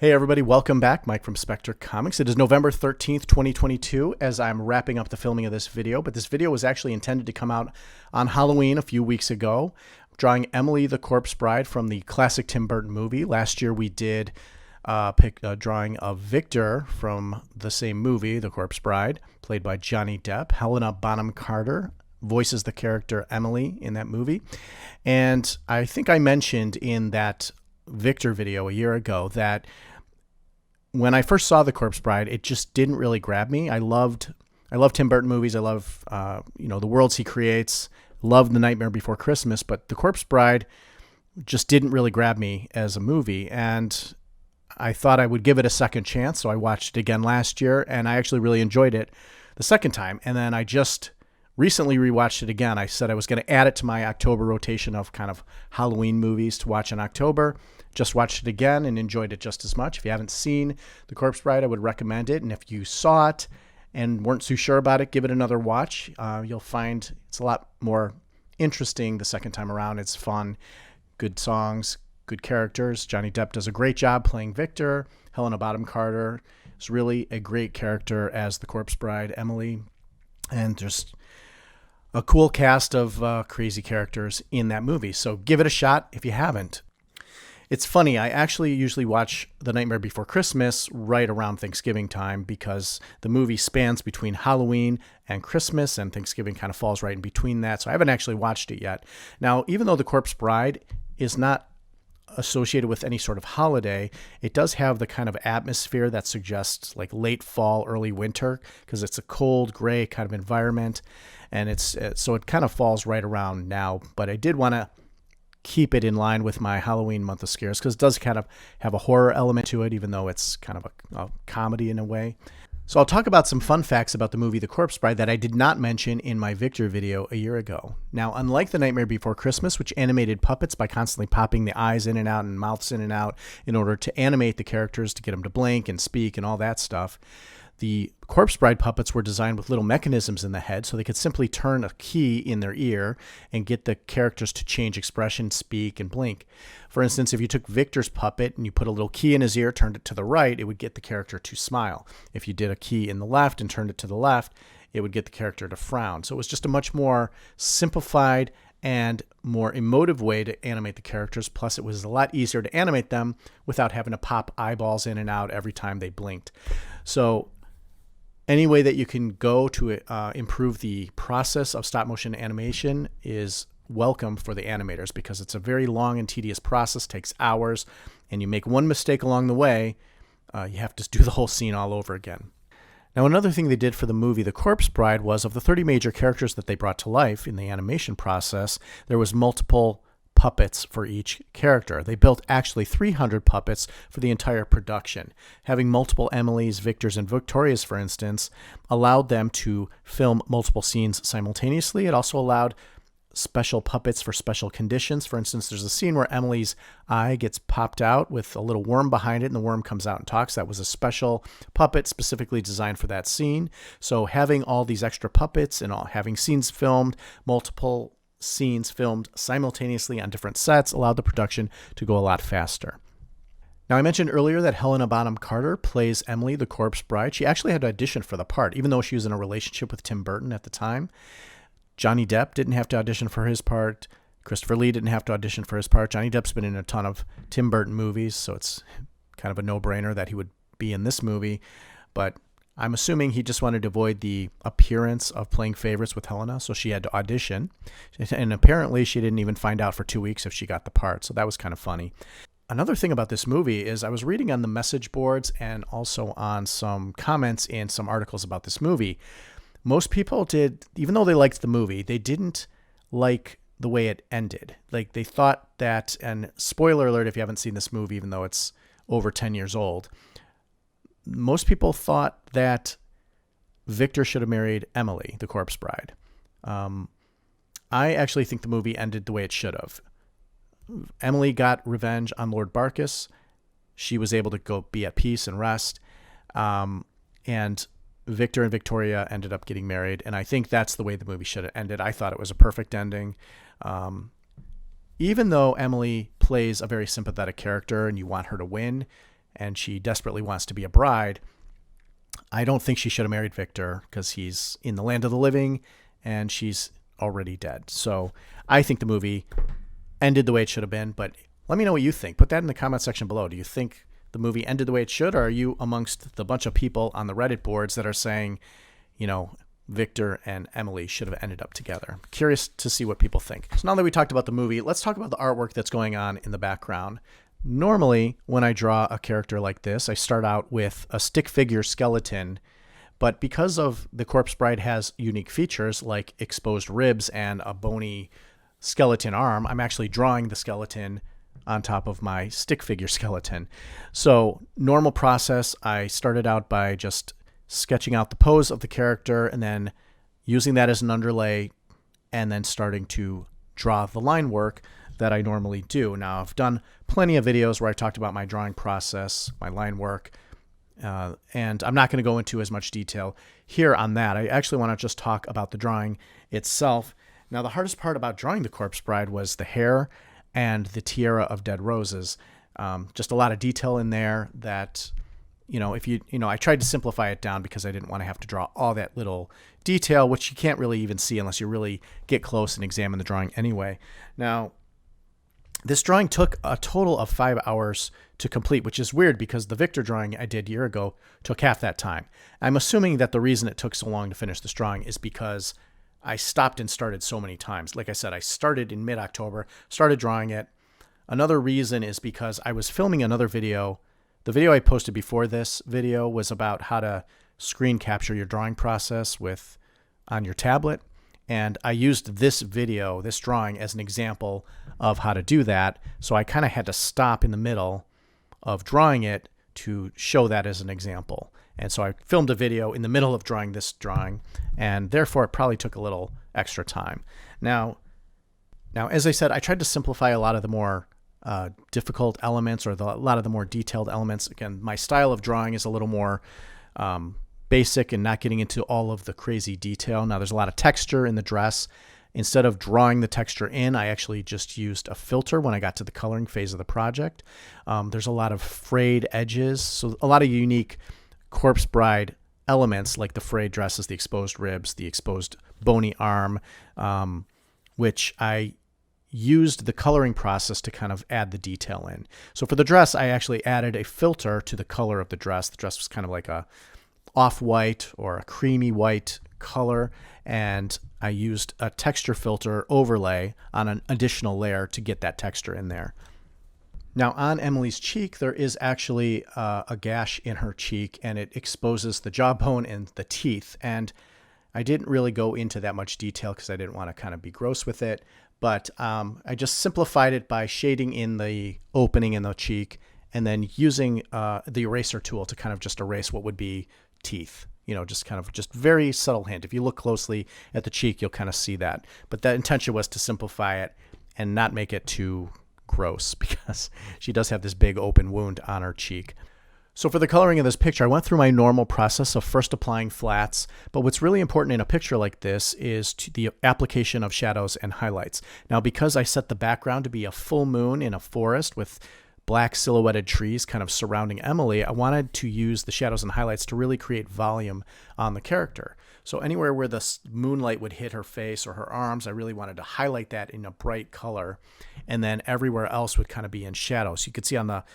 Hey everybody, welcome back. Mike from Spectre Comics. It is November 13th, 2022 as I'm wrapping up the filming of this video, but this video was actually intended to come out on Halloween a few weeks ago. I'm drawing Emily the Corpse Bride from the classic Tim Burton movie. Last year we did pick a drawing of Victor from the same movie, The Corpse Bride, played by Johnny Depp. Helena Bonham Carter voices the character Emily in that movie. And I think I mentioned in that Victor video a year ago that when I first saw The Corpse Bride, it just didn't really grab me. I love Tim Burton movies. I love the worlds he creates. Loved The Nightmare Before Christmas, but The Corpse Bride just didn't really grab me as a movie, and I thought I would give it a second chance. So I watched it again last year, and I actually really enjoyed it the second time. And then I just recently rewatched it again. I said I was going to add it to my October rotation of kind of Halloween movies to watch in October. Just watched it again and enjoyed it just as much. If you haven't seen The Corpse Bride, I would recommend it. And if you saw it and weren't too sure about it, give it another watch. You'll find it's a lot more interesting the second time around. It's fun, good songs, good characters. Johnny Depp does a great job playing Victor. Helena Bonham Carter is really a great character as the Corpse Bride, Emily. And just a cool cast of crazy characters in that movie. So give it a shot if you haven't. It's funny, I actually usually watch The Nightmare Before Christmas right around Thanksgiving time because the movie spans between Halloween and Christmas, and Thanksgiving kind of falls right in between that. So I haven't actually watched it yet. Now, even though The Corpse Bride is not associated with any sort of holiday, it does have the kind of atmosphere that suggests like late fall, early winter, because it's a cold, gray kind of environment, and so it kind of falls right around now. But I did want to keep it in line with my Halloween month of scares because it does kind of have a horror element to it, even though it's kind of a comedy in a way. So I'll talk about some fun facts about the movie The Corpse Bride that I did not mention in my Victor video a year ago. Now, unlike The Nightmare Before Christmas, which animated puppets by constantly popping the eyes in and out and mouths in and out in order to animate the characters to get them to blink and speak and all that stuff, the Corpse Bride puppets were designed with little mechanisms in the head so they could simply turn a key in their ear and get the characters to change expression, speak, and blink. For instance, if you took Victor's puppet and you put a little key in his ear, turned it to the right, it would get the character to smile. If you did a key in the left and turned it to the left, it would get the character to frown. So it was just a much more simplified and more emotive way to animate the characters. Plus, it was a lot easier to animate them without having to pop eyeballs in and out every time they blinked. So any way that you can go to improve the process of stop motion animation is welcome for the animators because it's a very long and tedious process, takes hours, and you make one mistake along the way, you have to do the whole scene all over again. Now, another thing they did for the movie The Corpse Bride was of the 30 major characters that they brought to life in the animation process, there was multiple puppets for each character. They built actually 300 puppets for the entire production. Having multiple Emilys, Victors, and Victorias, for instance, allowed them to film multiple scenes simultaneously. It also allowed special puppets for special conditions. For instance, there's a scene where Emily's eye gets popped out with a little worm behind it, and the worm comes out and talks. That was a special puppet specifically designed for that scene. So having all these extra puppets and having scenes filmed, multiple scenes filmed simultaneously on different sets allowed the production to go a lot faster. Now, I mentioned earlier that Helena Bonham Carter plays Emily the Corpse Bride. She actually had to audition for the part, even though she was in a relationship with Tim Burton at the time. Johnny Depp didn't have to audition for his part. Christopher Lee didn't have to audition for his part. Johnny Depp's been in a ton of Tim Burton movies, so it's kind of a no-brainer that he would be in this movie. But I'm assuming he just wanted to avoid the appearance of playing favorites with Helena, so she had to audition. And apparently she didn't even find out for 2 weeks if she got the part, so that was kind of funny. Another thing about this movie is I was reading on the message boards and also on some comments in some articles about this movie. Most people did, even though they liked the movie, they didn't like the way it ended. Like they thought that, and spoiler alert if you haven't seen this movie, even though it's over 10 years old, most people thought that Victor should have married Emily, the Corpse Bride. I actually think the movie ended the way it should have. Emily got revenge on Lord Barkis. She was able to go be at peace and rest. And Victor and Victoria ended up getting married. And I think that's the way the movie should have ended. I thought it was a perfect ending. Even though Emily plays a very sympathetic character and you want her to win, and she desperately wants to be a bride. I don't think she should have married Victor because he's in the land of the living and she's already dead. So I think the movie ended the way it should have been, but let me know what you think. Put that in the comment section below. Do you think the movie ended the way it should, or are you amongst the bunch of people on the Reddit boards that are saying, you know, Victor and Emily should have ended up together? Curious to see what people think. So now that we talked about the movie, let's talk about the artwork that's going on in the background. Normally, when I draw a character like this, I start out with a stick figure skeleton, but because of the corpse bride has unique features like exposed ribs and a bony skeleton arm, I'm actually drawing the skeleton on top of my stick figure skeleton. So normal process, I started out by just sketching out the pose of the character and then using that as an underlay and then starting to draw the line work that I normally do. Now, I've done plenty of videos where I talked about my drawing process, my line work, and I'm not going to go into as much detail here on that. I actually want to just talk about the drawing itself. Now, the hardest part about drawing the corpse bride was the hair and the tiara of dead roses. Just a lot of detail in there that, I tried to simplify it down because I didn't want to have to draw all that little detail, which you can't really even see unless you really get close and examine the drawing anyway. Now, this drawing took a total of 5 hours to complete, which is weird because the Victor drawing I did a year ago took half that time. I'm assuming that the reason it took so long to finish this drawing is because I stopped and started so many times. Like I said, I started in mid-October, started drawing it. Another reason is because I was filming another video. The video I posted before this video was about how to screen capture your drawing process on your tablet. And I used this drawing, as an example of how to do that. So I kind of had to stop in the middle of drawing it to show that as an example. And so I filmed a video in the middle of drawing this drawing, and therefore it probably took a little extra time. Now, as I said, I tried to simplify a lot of the more difficult elements, or a lot of the more detailed elements. Again, my style of drawing is a little more basic and not getting into all of the crazy detail. Now, there's a lot of texture in the dress. Instead of drawing the texture in, I actually just used a filter when I got to the coloring phase of the project. There's a lot of frayed edges, so a lot of unique corpse bride elements like the frayed dresses, the exposed ribs, the exposed bony arm, which I used the coloring process to kind of add the detail in. So for the dress, I actually added a filter to the color of the dress. The dress was kind of like a off-white or a creamy white color, and I used a texture filter overlay on an additional layer to get that texture in there. Now, on Emily's cheek, there is actually a gash in her cheek, and it exposes the jawbone and the teeth. And I didn't really go into that much detail because I didn't want to kind of be gross with it. But I just simplified it by shading in the opening in the cheek and then using the eraser tool to kind of just erase what would be teeth. Just very subtle hint. If you look closely at the cheek, you'll kind of see that. But the intention was to simplify it and not make it too gross because she does have this big open wound on her cheek. So for the coloring of this picture, I went through my normal process of first applying flats, but what's really important in a picture like this is the application of shadows and highlights. Now, because I set the background to be a full moon in a forest with black silhouetted trees kind of surrounding Emily, I wanted to use the shadows and highlights to really create volume on the character. So anywhere where the moonlight would hit her face or her arms, I really wanted to highlight that in a bright color. And then everywhere else would kind of be in shadow. So you could see on the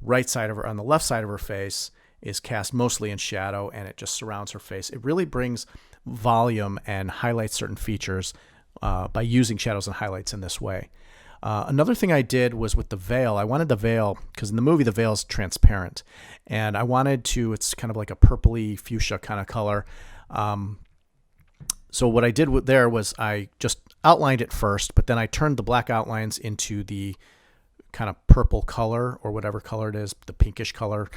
right side of her, on the left side of her face is cast mostly in shadow, and it just surrounds her face. It really brings volume and highlights certain features by using shadows and highlights in this way. Another thing I did was with the veil. I wanted the veil, because in the movie the veil is transparent, and I wanted to, it's kind of like a purpley fuchsia kind of color. So what I did there was I just outlined it first, but then I turned the black outlines into the kind of purple color, or whatever color it is, the pinkish color.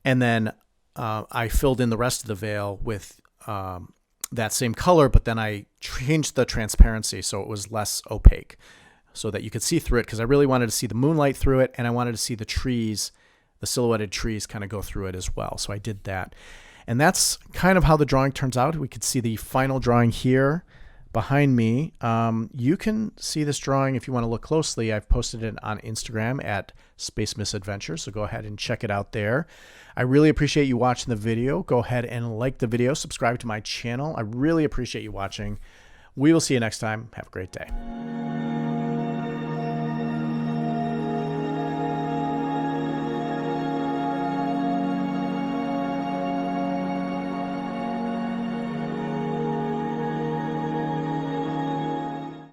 And then I filled in the rest of the veil with that same color, but then I changed the transparency so it was less opaque, so that you could see through it, because I really wanted to see the moonlight through it, and I wanted to see the trees, the silhouetted trees, kind of go through it as well. So I did that. And that's kind of how the drawing turns out. We could see the final drawing here behind me. You can see this drawing if you want to look closely. I've posted it on Instagram at Space Misadventure, so go ahead and check it out there. I really appreciate you watching the video. Go ahead and like the video, subscribe to my channel. I really appreciate you watching. We will see you next time. Have a great day.